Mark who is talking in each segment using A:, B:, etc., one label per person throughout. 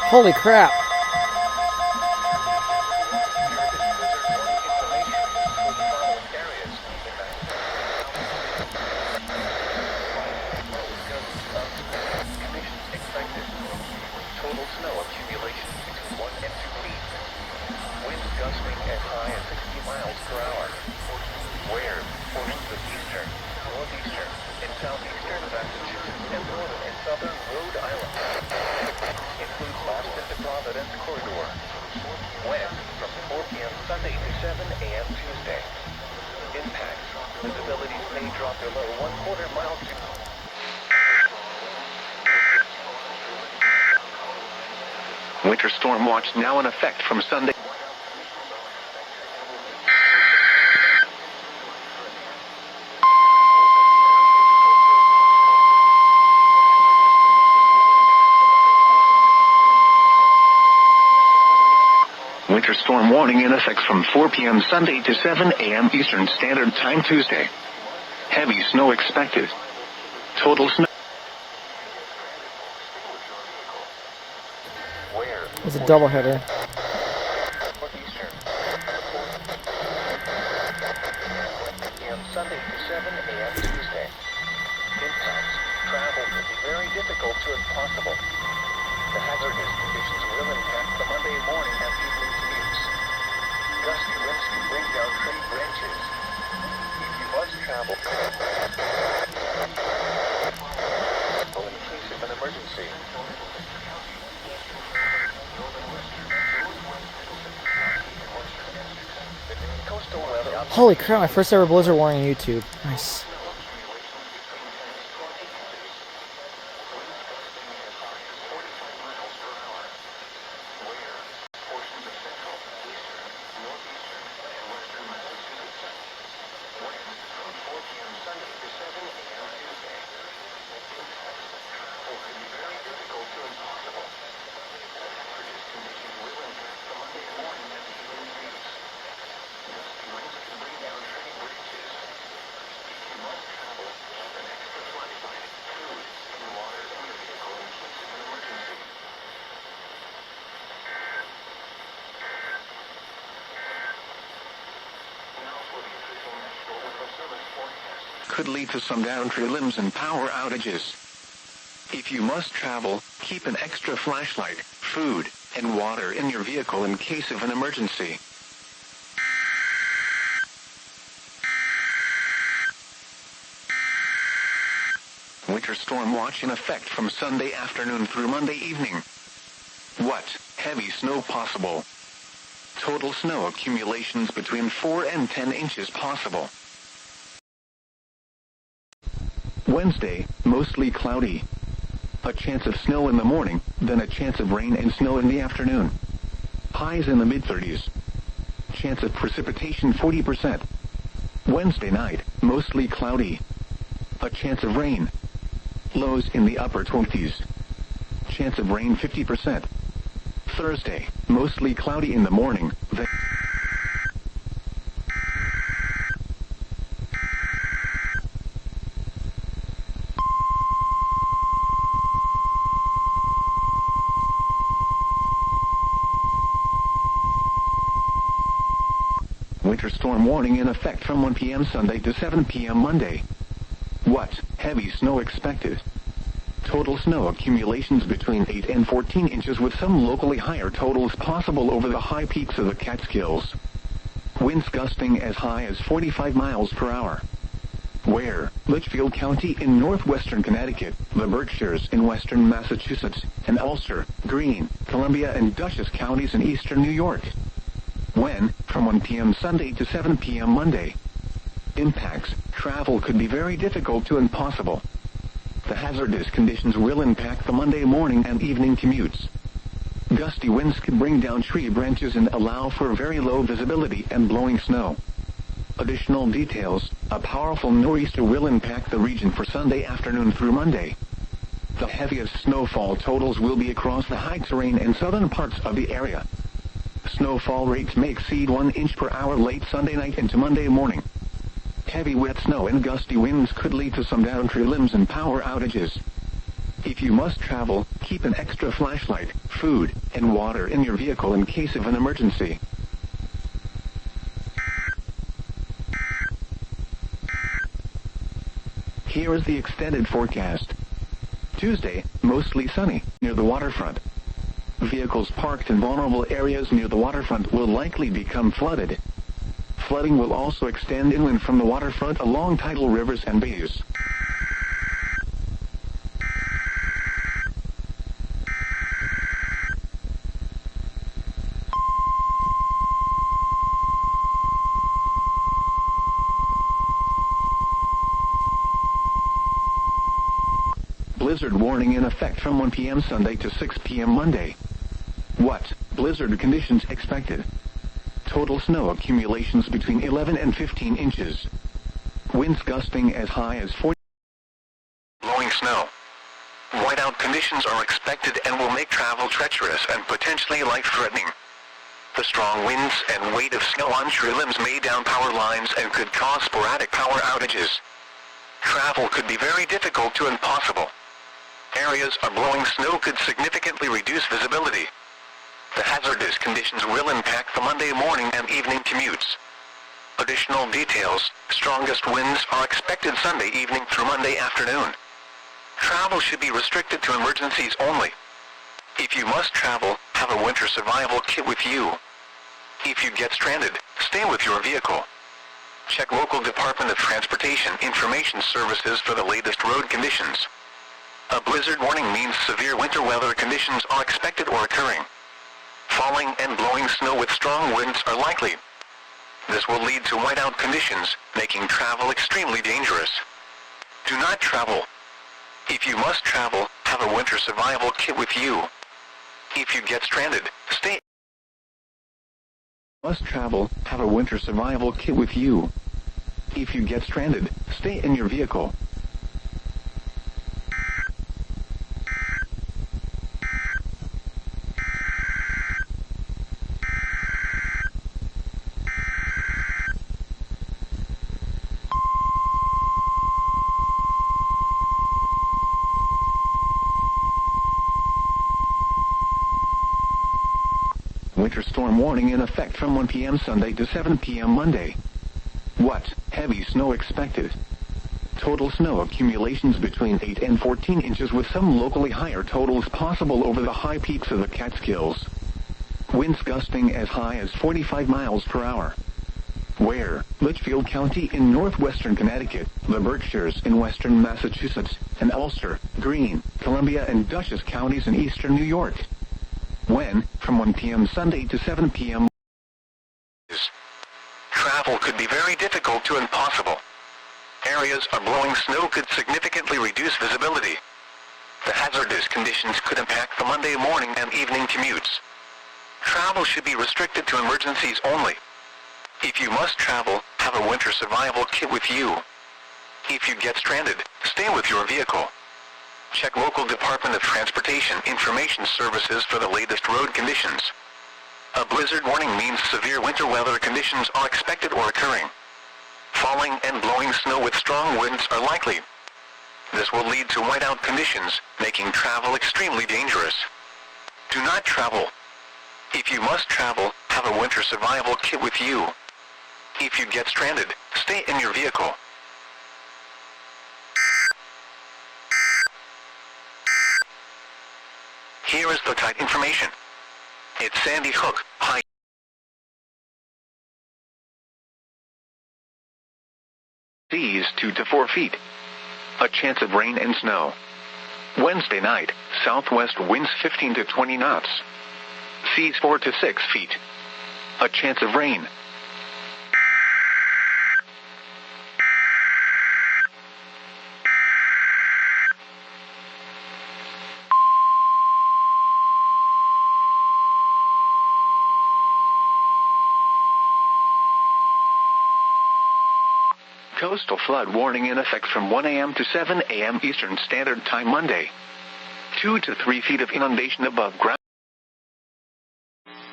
A: Holy crap.
B: Total snow accumulation between 1 and 2 feet. Winds gusting as high as 60 miles per hour. Where portions of eastern, northeastern, and southeastern Massachusetts and northern and southern Rhode Island. Includes Boston to Providence corridor. Winds from 4 p.m. Sunday to 7 a.m. Tuesday. Impacts. Visibilities may drop below 1/4 mile to Winter storm watch now in effect from Sunday. Winter storm warning in effect from 4 p.m. Sunday to 7 a.m. Eastern Standard Time Tuesday. Heavy snow expected. Total snow.
A: It's a doubleheader.
B: Sunday to 7 a.m. Tuesday. Impacts. Travel could be very difficult to impossible. The hazardous conditions will impact the Monday morning and evening commutes. Gusty winds can bring down tree branches. If you must travel, in case of an emergency.
A: Holy crap, my first ever blizzard warning on YouTube. Nice.
B: Could lead to some downed tree limbs and power outages. If you must travel, keep an extra flashlight, food, and water in your vehicle in case of an emergency. Winter storm watch in effect from Sunday afternoon through Monday evening. What? Heavy snow possible. Total snow accumulations between 4 and 10 inches possible. Wednesday, mostly cloudy. A chance of snow in the morning, then a chance of rain and snow in the afternoon. Highs in the mid-30s. Chance of precipitation 40%. Wednesday night, mostly cloudy. A chance of rain. Lows in the upper 20s. Chance of rain 50%. Thursday, mostly cloudy in the morning, then winter storm warning in effect from 1 p.m. Sunday to 7 p.m. Monday. What? Heavy snow expected. Total snow accumulations between 8 and 14 inches with some locally higher totals possible over the high peaks of the Catskills. Winds gusting as high as 45 miles per hour. Where? Litchfield County in northwestern Connecticut, the Berkshires in western Massachusetts, and Ulster, Greene, Columbia and Dutchess counties in eastern New York. When? From 1 p.m. Sunday to 7 p.m. Monday. Impacts. Travel could be very difficult to impossible. The hazardous conditions will impact the Monday morning and evening commutes. Gusty winds could bring down tree branches and allow for very low visibility and blowing snow. Additional details. A powerful nor'easter will impact the region for Sunday afternoon through Monday. The heaviest snowfall totals will be across the high terrain and southern parts of the area. Snowfall rates may exceed 1 inch per hour late Sunday night into Monday morning. Heavy wet snow and gusty winds could lead to some downed tree limbs and power outages. If you must travel, keep an extra flashlight, food, and water in your vehicle in case of an emergency. Here is the extended forecast. Tuesday, mostly sunny, near the waterfront. Vehicles parked in vulnerable areas near the waterfront will likely become flooded. Flooding will also extend inland from the waterfront along tidal rivers and bays. Blizzard warning in effect from 1 p.m. Sunday to 6 p.m. Monday. What? Blizzard conditions expected. Total snow accumulations between 11 and 15 inches. Winds gusting as high as 40. Blowing snow. Whiteout conditions are expected and will make travel treacherous and potentially life-threatening. The strong winds and weight of snow on tree limbs may down power lines and could cause sporadic power outages. Travel could be very difficult to impossible. Areas of blowing snow could significantly reduce visibility. The hazardous conditions will impact the Monday morning and evening commutes. Additional details: strongest winds are expected Sunday evening through Monday afternoon. Travel should be restricted to emergencies only. If you must travel, have a winter survival kit with you. If you get stranded, stay with your vehicle. Check local Department of Transportation information services for the latest road conditions. A blizzard warning means severe winter weather conditions are expected or occurring. Falling and blowing snow with strong winds are likely. This will lead to whiteout conditions, making travel extremely dangerous. Do not travel. If you must travel, have a winter survival kit with you. If you get stranded, stay. Must travel, have a winter survival kit with you. If you get stranded, stay in your vehicle. Winter storm warning in effect from 1 p.m. Sunday to 7 p.m. Monday. What? Heavy snow expected. Total snow accumulations between 8 and 14 inches with some locally higher totals possible over the high peaks of the Catskills. Winds gusting as high as 45 miles per hour. Where? Litchfield County in northwestern Connecticut, the Berkshires in western Massachusetts, and Ulster, Greene, Columbia and Dutchess counties in eastern New York. When? From 1 p.m. Sunday to 7 p.m. Travel could be very difficult to impossible. Areas of blowing snow could significantly reduce visibility. The hazardous conditions could impact the Monday morning and evening commutes. Travel should be restricted to emergencies only. If you must travel, have a winter survival kit with you. If you get stranded, stay with your vehicle. Check local Department of Transportation information services for the latest road conditions. A blizzard warning means severe winter weather conditions are expected or occurring. Falling and blowing snow with strong winds are likely. This will lead to whiteout conditions, making travel extremely dangerous. Do not travel. If you must travel, have a winter survival kit with you. If you get stranded, stay in your vehicle. Here is the tide information. It's Sandy Hook, high seas 2 to 4 feet. A chance of rain and snow. Wednesday night, southwest winds 15 to 20 knots. Seas 4 to 6 feet. A chance of rain. Coastal flood warning in effect from 1 a.m. to 7 a.m. Eastern Standard Time Monday. 2 to 3 feet of inundation above ground.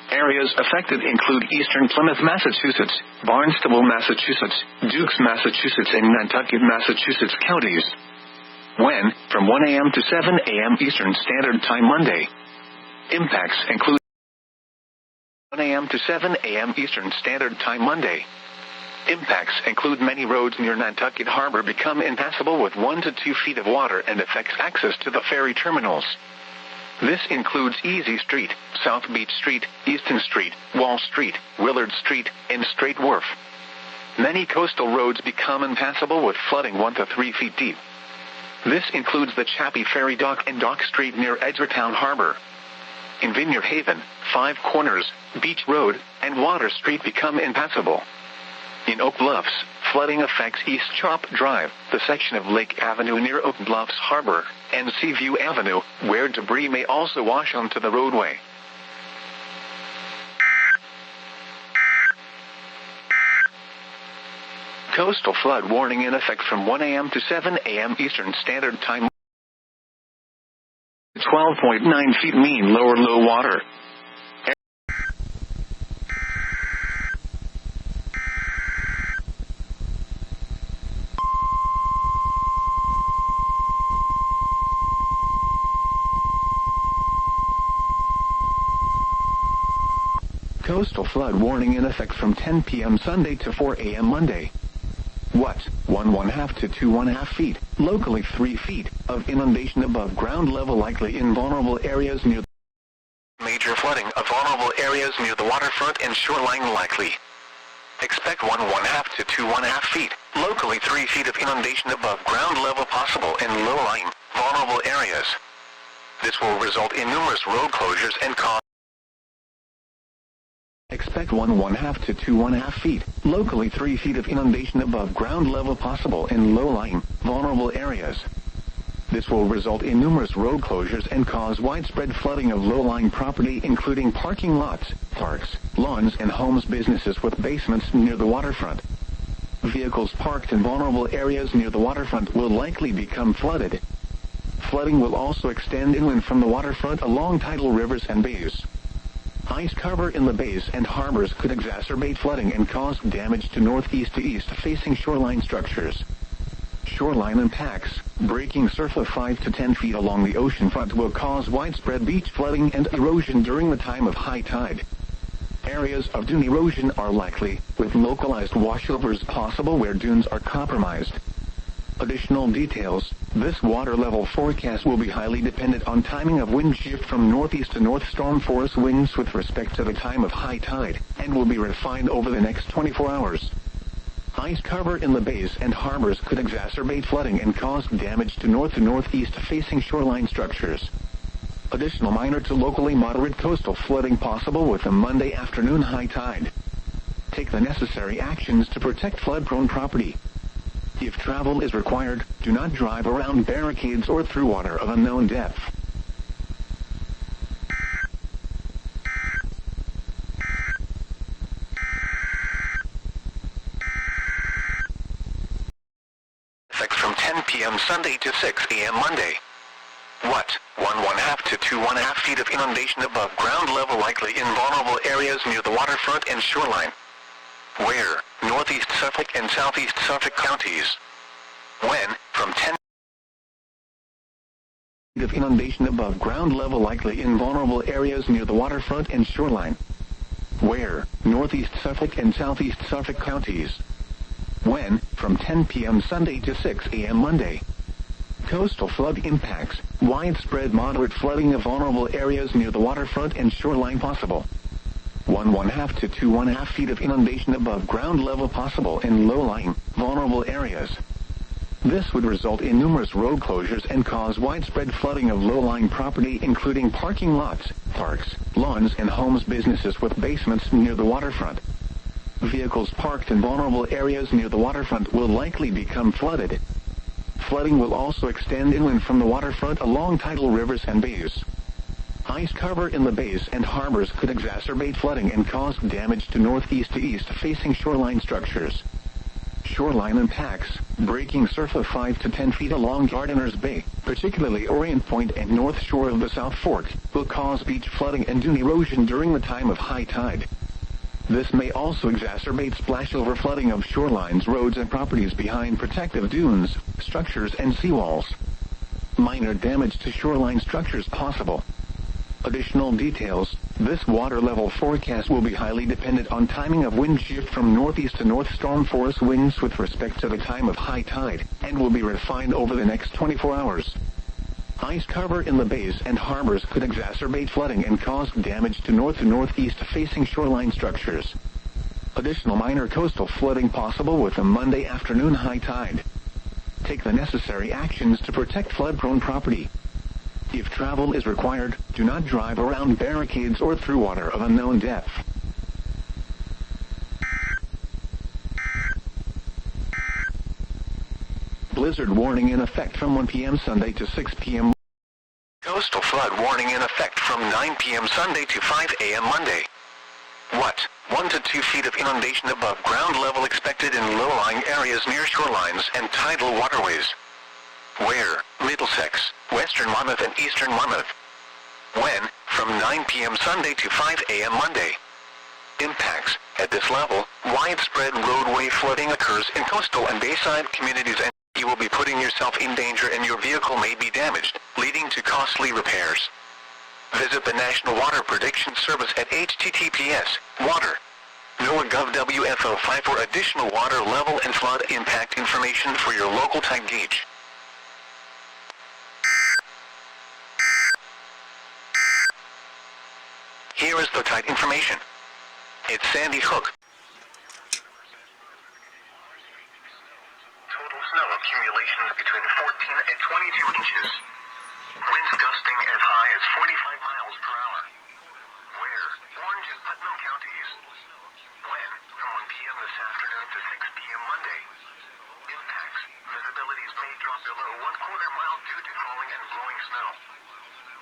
B: Areas affected include eastern Plymouth, Massachusetts, Barnstable, Massachusetts, Dukes, Massachusetts, and Nantucket, Massachusetts counties. When, from 1 a.m. to 7 a.m. Eastern Standard Time Monday. Impacts include 1 a.m. to 7 a.m. Eastern Standard Time Monday. Impacts include many roads near Nantucket Harbor become impassable with 1 to 2 feet of water and affects access to the ferry terminals. This includes Easy Street, South Beach Street, Easton Street, Wall Street, Willard Street, and Strait Wharf. Many coastal roads become impassable with flooding 1 to 3 feet deep. This includes the Chappie Ferry Dock and Dock Street near Edgertown Harbor. In Vineyard Haven, Five Corners, Beach Road, and Water Street become impassable. In Oak Bluffs, flooding affects East Chop Drive, the section of Lake Avenue near Oak Bluffs Harbor, and Seaview Avenue, where debris may also wash onto the roadway. Coastal flood warning in effect from 1 a.m. to 7 a.m. Eastern Standard Time. 12.9 feet mean low water. Coastal flood warning in effect from 10 p.m. Sunday to 4 a.m. Monday. What? 1.5 to 2.5 feet, locally 3 feet, of inundation above ground level likely in vulnerable areas near major flooding of vulnerable areas near the waterfront and shoreline likely. Expect 1.5 to 2.5 feet, locally 3 feet of inundation above ground level possible in low-lying, vulnerable areas. This will result in numerous road closures and cause Expect 1.5 to 2.5 feet, locally 3 feet of inundation above ground level possible in low-lying, vulnerable areas. This will result in numerous road closures and cause widespread flooding of low-lying property including parking lots, parks, lawns and homes businesses with basements near the waterfront. Vehicles parked in vulnerable areas near the waterfront will likely become flooded. Flooding will also extend inland from the waterfront along tidal rivers and bays. Ice cover in the bays and harbors could exacerbate flooding and cause damage to northeast to east facing shoreline structures. Shoreline impacts, breaking surf of 5 to 10 feet along the ocean front will cause widespread beach flooding and erosion during the time of high tide. Areas of dune erosion are likely, with localized washovers possible where dunes are compromised. Additional details, this water level forecast will be highly dependent on timing of wind shift from northeast to north storm force winds with respect to the time of high tide, and will be refined over the next 24 hours. Ice cover in the bays and harbors could exacerbate flooding and cause damage to northeast facing shoreline structures. Additional minor to locally moderate coastal flooding possible with a Monday afternoon high tide. Take the necessary actions to protect flood-prone property. If travel is required, do not drive around barricades or through water of unknown depth. Effects from 10 p.m. Sunday to 6 a.m. Monday. What? 1.5 to 2.5 feet of inundation above ground level likely in vulnerable areas near the waterfront and shoreline. Where? Northeast Suffolk and Southeast Suffolk counties. When? From 10 feet of inundation above ground level likely in vulnerable areas near the waterfront and shoreline. Where? Northeast Suffolk and Southeast Suffolk counties. When? From 10 p.m. Sunday to 6 a.m. Monday. Coastal flood impacts, widespread moderate flooding of vulnerable areas near the waterfront and shoreline possible. 1.5 to 2.5 feet of inundation above ground level possible in low-lying, vulnerable areas. This would result in numerous road closures and cause widespread flooding of low-lying property including parking lots, parks, lawns and homes businesses with basements near the waterfront. Vehicles parked in vulnerable areas near the waterfront will likely become flooded. Flooding will also extend inland from the waterfront along tidal rivers and bays. Ice cover in the bays and harbors could exacerbate flooding and cause damage to northeast to east facing shoreline structures. Shoreline impacts, breaking surf of 5 to 10 feet along Gardiner's Bay, particularly Orient Point and north shore of the South Fork, will cause beach flooding and dune erosion during the time of high tide. This may also exacerbate splashover flooding of shorelines, roads and properties behind protective dunes, structures and seawalls. Minor damage to shoreline structures possible. Additional details. This water level forecast will be highly dependent on timing of wind shift from northeast to north storm force winds with respect to the time of high tide, and will be refined over the next 24 hours. Ice cover in the bays and harbors could exacerbate flooding and cause damage to north and northeast facing shoreline structures. Additional minor coastal flooding possible with a Monday afternoon high tide. Take the necessary actions to protect flood-prone property. If travel is required, do not drive around barricades or through water of unknown depth. Blizzard warning in effect from 1 p.m. Sunday to 6 p.m. Coastal flood warning in effect from 9 p.m. Sunday to 5 a.m. Monday. What? 1 to 2 feet of inundation above ground level expected in low-lying areas near shorelines and tidal waterways. Where? Middlesex, Western Monmouth and Eastern Monmouth. When? From 9 p.m. Sunday to 5 a.m. Monday. Impacts. At this level, widespread roadway flooding occurs in coastal and bayside communities, and you will be putting yourself in danger and your vehicle may be damaged, leading to costly repairs. Visit the National Water Prediction Service at https://water.noaa.gov WFO5 for additional water level and flood impact information for your local tide gauge. Here is the tide information. It's Sandy Hook. Total snow accumulations between 14 and 22 inches. Winds gusting as high as 45 miles per hour. Where? Orange and Putnam counties. When? From 1 p.m. this afternoon to 6 p.m. Monday. Impacts. Visibilities may drop below 1/4 mile due to falling and blowing snow.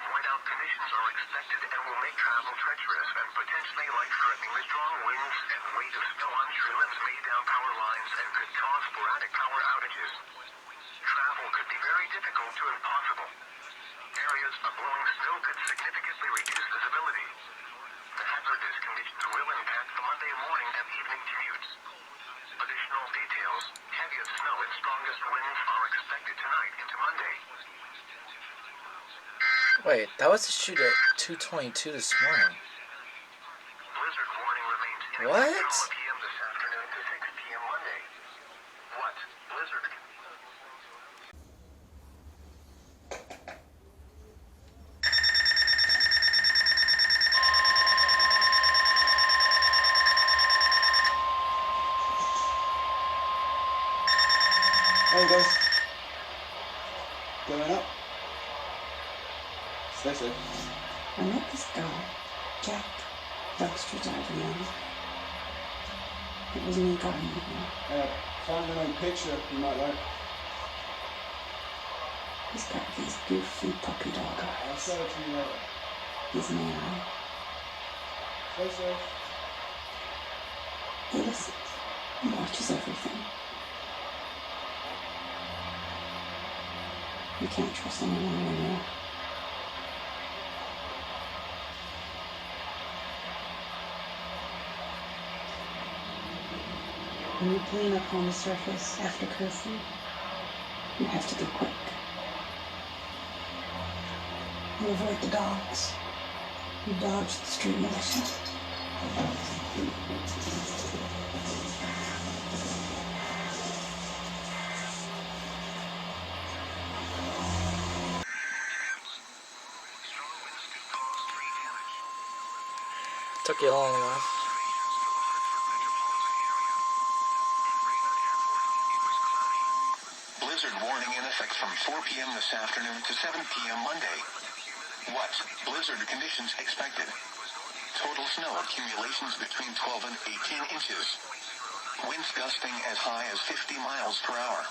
B: Whiteout conditions are expected and will make travel treacherous and potentially life-threatening with strong winds and weight of snow on tree limbs may down power lines and could cause sporadic power outages. Travel could be very difficult to impossible. Areas of blowing snow could significantly reduce visibility. The hazardous conditions will impact the Monday morning and evening commutes. Additional details. Heaviest snow and strongest winds are expected tonight into Monday.
C: Wait, that was issued at 2:22 this morning.
B: Blizzard warning remains in
C: What?
B: effect from 1 p.m. this afternoon to 6 p.m. Monday. What? Blizzard.
D: Hey guys, going up. Stay safe.
E: I met this guy, Jack, Duxter Avenue. It was me got him here.
D: Find an old picture you might like.
E: He's got these goofy puppy dog
D: I'll
E: eyes.
D: show it to you later.
E: He's an AI.
D: Stay safe.
E: He listens and watches everything. You can't trust anyone anymore. When you clean up on the surface after curfew, you have to be quick. You avoid the dogs. You dodge the street militia.
C: Took you long enough.
B: Blizzard warning in effect from 4 p.m. this afternoon to 7 p.m. Monday. What? Blizzard conditions expected. Total snow accumulations between 12 and 18 inches. Winds gusting as high as 50 miles per hour.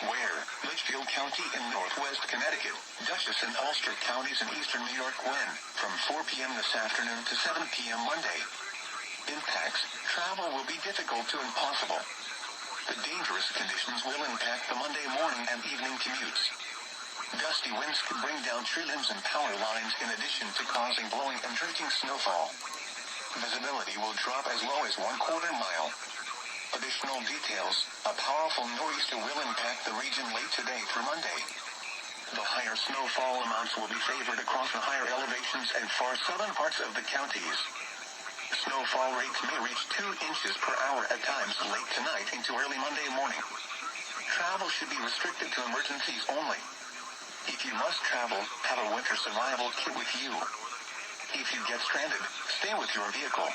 B: Where? Litchfield County in northwest Connecticut, Dutchess and Ulster counties in eastern New York. When? From 4 p.m. this afternoon to 7 p.m. Monday. Impacts. Travel will be difficult to impossible. The dangerous conditions will impact the Monday morning and evening commutes. Gusty winds could bring down tree limbs and power lines in addition to causing blowing and drifting snowfall. Visibility will drop as low as 1/4 mile. Additional details. A powerful nor'easter will impact the region late today through Monday. The higher snowfall amounts will be favored across the higher elevations and far southern parts of the counties. Snowfall rates may reach 2 inches per hour at times late tonight into early Monday morning. Travel should be restricted to emergencies only. If you must travel, have a winter survival kit with you. If you get stranded, stay with your vehicle.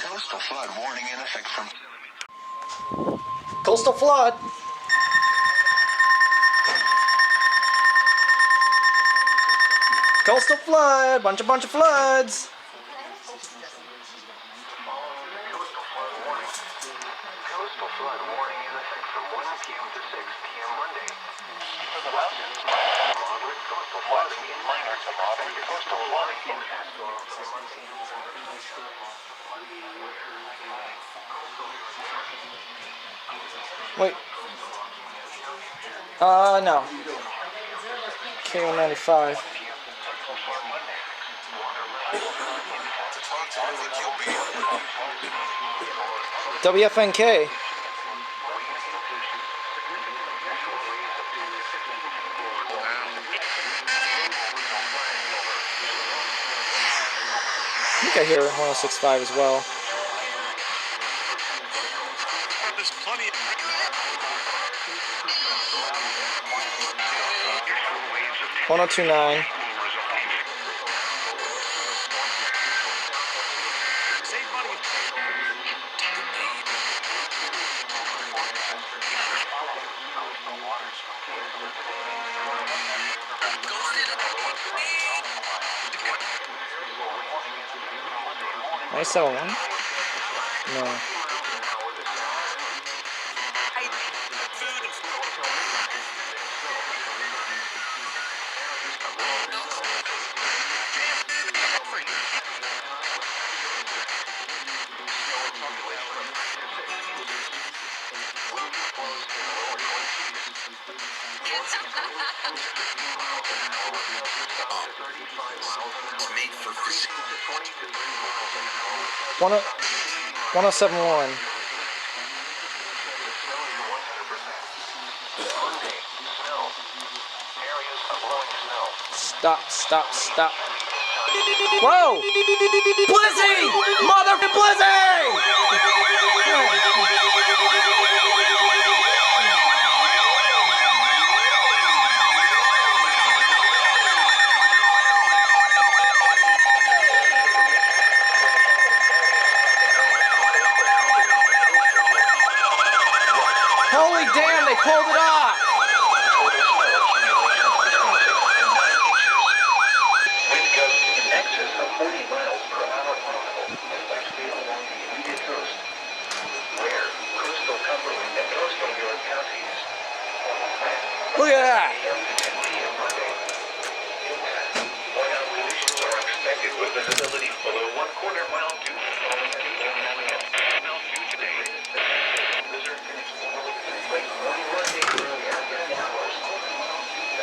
B: Coastal flood warning in effect from...
A: Coastal flood. Coastal flood. Bunch of floods.
B: Coastal flood warning in effect from 1 p.m. to 6 p.m. Monday. Moderate coastal flooding in minor to moderate coastal flooding in
A: Wait. No. K195. WFNK. I think I hear 106.5 as well.
F: There's plenty of
A: 1029.
F: save money.
A: Nice 71? No.
F: Made for physique.
A: 1071. Stop. Whoa! Blizzy! Motherfucking Blizzy! Holy damn, they pulled it off!
B: Wind gusts in excess of 40 miles per hour possible, especially along the immediate coast. Where coastal Cumberland and coastal York counties.
A: Look at that!
B: Whiteout conditions are expected with visibility below 1/4 mile due to falling at 4 mile due today. Blizzard conditions will take morning Monday early afternoon hours.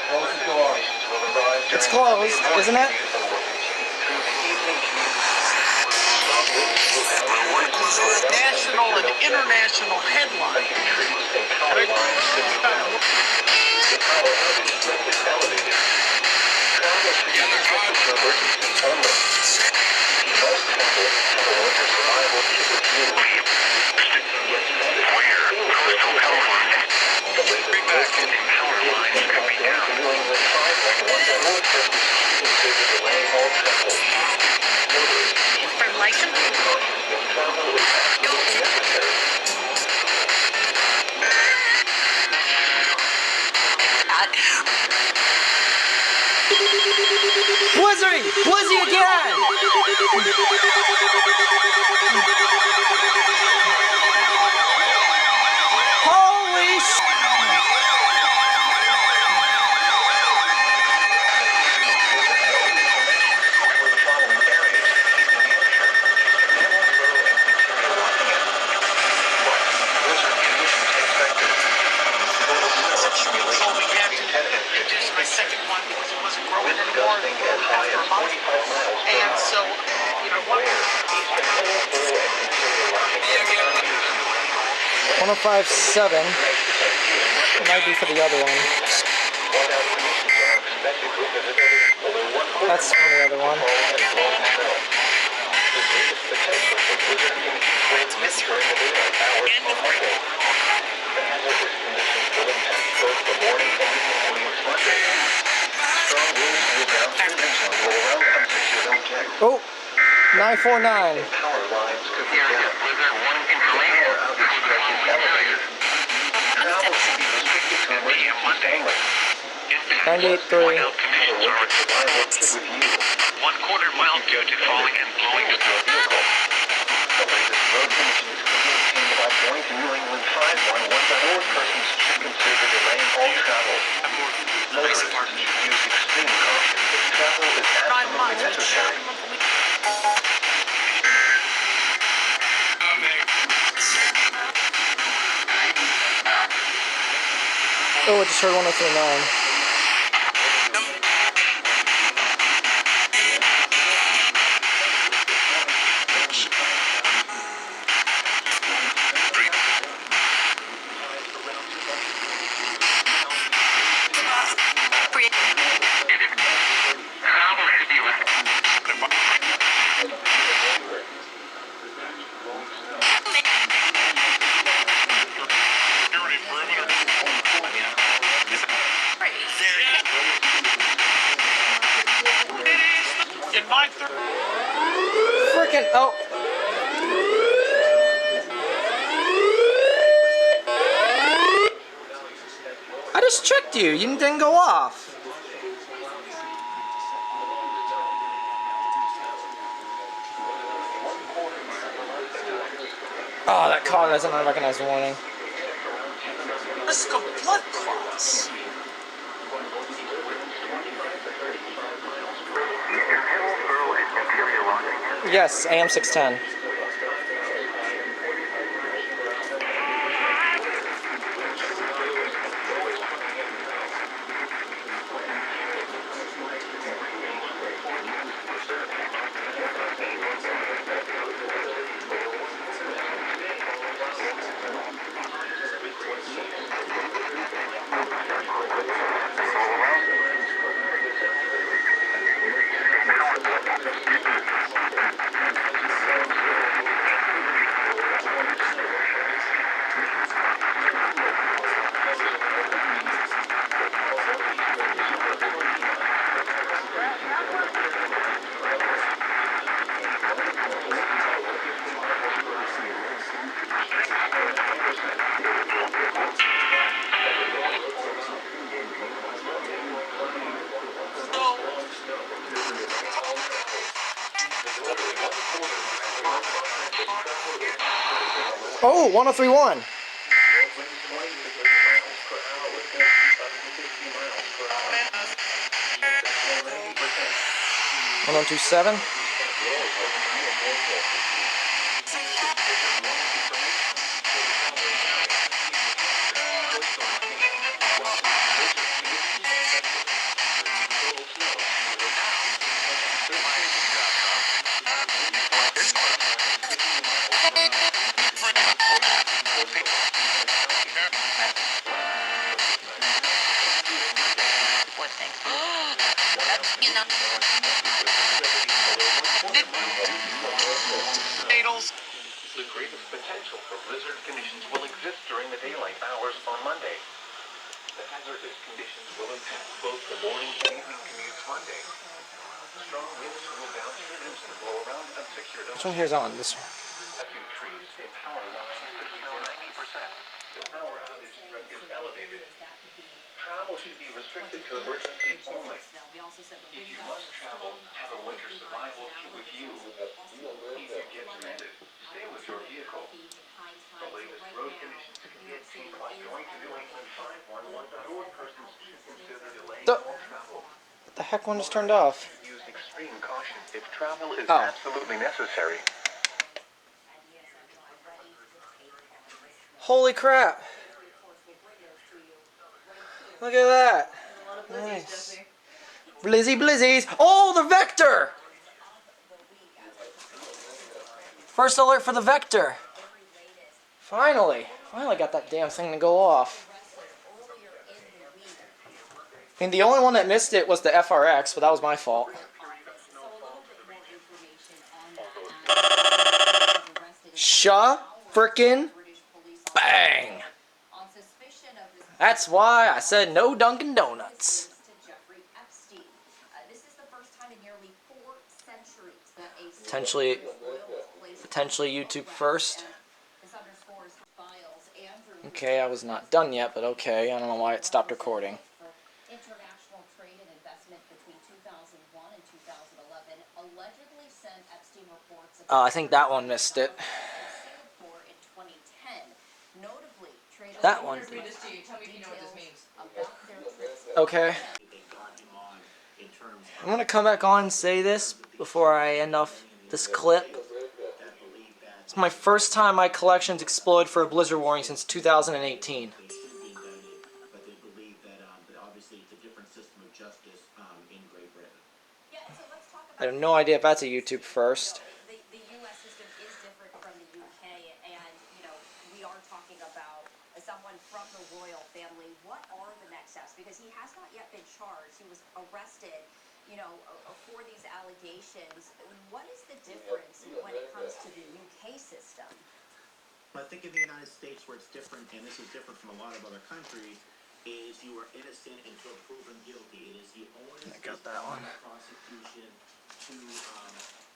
D: Close the door.
B: Will arrive
A: It's
B: during
A: closed, isn't it?
F: National and international headline.
A: Blizzy again! Holy sh...
F: My second one because it wasn't growing anymore after a month. And so, you know,
A: 105.7. Might be for the other one. That's from the other one. Oh, 949. 98.3.
F: 1/4 mile due to falling and blowing snow.
A: Oh, I just heard 103.9. Freaking oh! I just checked you. You didn't go off. Oh, that car doesn't recognize the warning.
C: Risk of blood clots.
A: Yes, AM 610. Oh, 103.1. 102.7.
B: The greatest potential for blizzard conditions will exist during the daylight hours on Monday. The hazardous conditions will impact both the morning and evening commutes Monday. Strong winds will bounce streams and blow around unsecured
A: Which one here is on? This one.
B: a few trees and power lines could kill 90%. The power outage threat is elevated. Travel should be restricted to emergencies only. If you must travel, have a winter survival kit with you. If you get stranded, stay with your vehicle. The latest road conditions can get teams like going to New England 511.org persons should consider delaying all travel.
A: What the heck one just turned off?
B: Use extreme caution if travel is
A: Oh.
B: absolutely necessary.
A: Holy crap. Look at that. Nice. Blizzies. Oh, the Vector! First alert for the Vector. Finally. Finally got that damn thing to go off. I mean, the only one that missed it was the FRX, but that was my fault. Sha frickin' bang! That's why I said no Dunkin' Donuts. Potentially YouTube first. Okay, I was not done yet, but okay. I don't know why it stopped recording.
G: International trade and investment between 2001 and 2011 allegedly sent Epstein reports of
A: I think that one missed it.
G: Singapore in 2010. Notably, trade
A: That one.
D: Read this to you. Tell me if you know what this means.
G: about their trips.
A: Okay. I'm gonna come back on and say this before I end off this clip. It's my first time my collection's exploded for a blizzard warning since 2018.
H: But they believe that obviously it's a different system of justice in Great Britain.
G: Yeah, so let's talk about
A: I have no idea if that's a YouTube first.
G: the U.S. system is different from the U.K. and, we are talking about someone from the royal family. What are the next steps? Because he has not yet been charged. He was arrested, for these allegations. What is the difference when it comes to the U.K. system?
H: I think in the United States where it's different, and this is different from a lot of other countries, is you are innocent until proven guilty. It is the onus
A: I got that one.
H: on the prosecution to,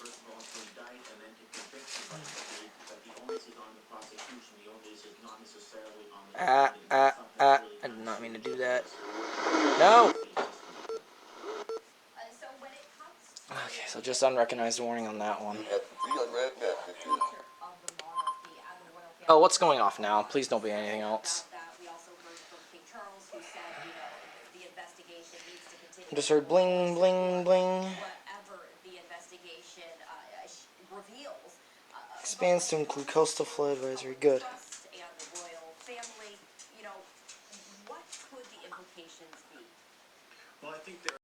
H: first of all, to indict and then to convict somebody. But the onus is on the prosecution. The onus is not necessarily on the defendant.
A: I did not mean to do that. No!
G: So when it comes to
A: Okay, so just unrecognized warning on that one. Oh, what's going off now? Please don't be anything else.
G: we also heard from King Charles, who said, the investigation needs to continue.
A: I just heard bling, bling, bling.
G: Whatever the investigation reveals.
A: Expands to include coastal flood advisory. Good.
G: Trust and the royal family, what could the implications be?
H: Well, I think there